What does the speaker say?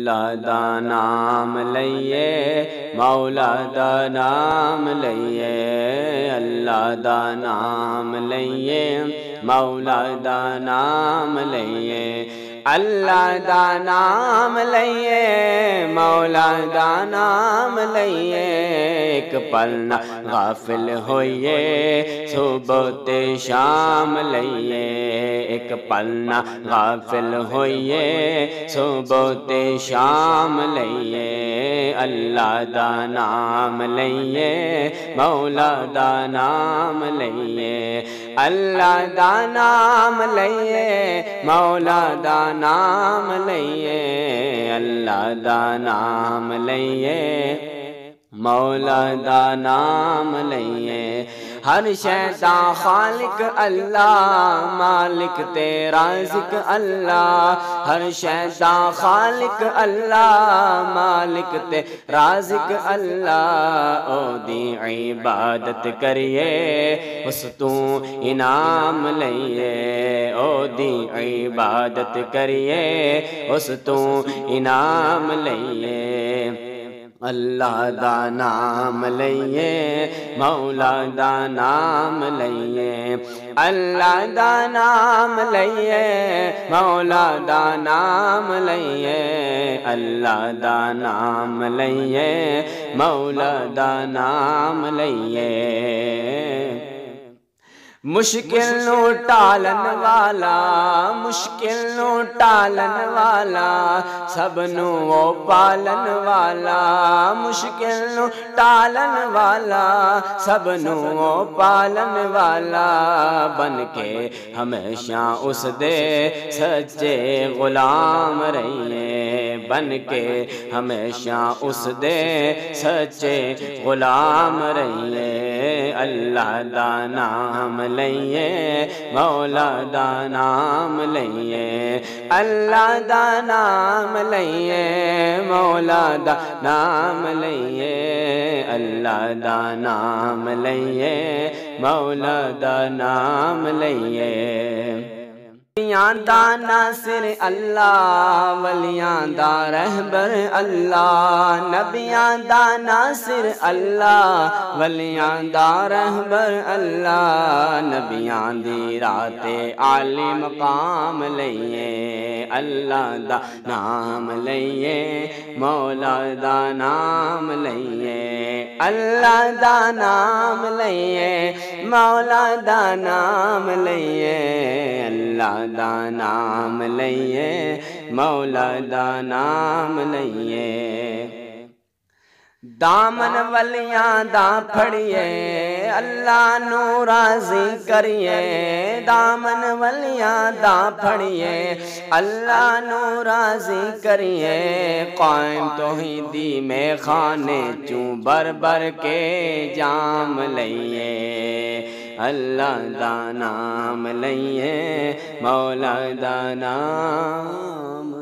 اللہ دا نام لئیے مولا دا نام لئیے اللہ دا نام لئیے مولا دا نام لئیے اللہ دا نام لئیے مولا دا نام لئیے ایک پل نہ غافل ہوئیے صبح تے شام لئیے ایک پل نہ غافل ہوئیے صبح تے شام لئیے اللہ دا نام لئیے مولا دا نام لئیے اللہ دا نام لئیے مولا دا نام لئیے اللہ دا نام لئیے مولا دا نام لئیے ہر شے دا خالق اللہ مالک تے رازق اللہ ہر شے دا خالق اللہ مالک تے رازق اللہ او دی عبادت کریے اس تو انعام لئیے او دی عبادت کریے اس تو انعام لئیے اللہ دا نام لئیے مولا دا نام لئیے اللہ دا نام لئیے مولا دا نام لئیے اللہ دا نام لئیے مولا دا نام لئیے مشکل نو ٹالن والا مشکل نو ٹالن والا سب نو او پالن والا مشکل نو ٹالن والا سب نو او پالن والا بن کے ہمیشہ اس دے سچے غلام رہیے بن کے ہمیشہ اس دے سچے غلام رہیے اللہ دا نام لئیے مولا دا نام لئیے اللہ دا نام لئیے مولا دا نام لئیے اللہ دا نام لئیے مولا دا نام لئیے ولیاں دا ناصر اللہ ولیاں دا رہبر اللہ نبیاں دا ناصر اللہ ولیاں دا رہبر اللہ نبیاں دی رات عالی مقام لئیے اللہ دا نام لئیے مولا دا نام لئیے اللہ دا نام لئیے مولا دا نام لئیے اللہ دا نام لئیے مولا دا نام لئیے دامن ولیاں دا پھڑیے اللہ نو راضی کریے دامن ولیاں دا پھڑیے اللہ نو راضی کریے قائم توحیدی میں خانے چوں بر بر کے جام لئیے اللہ دا نام لئیے مولا دا نام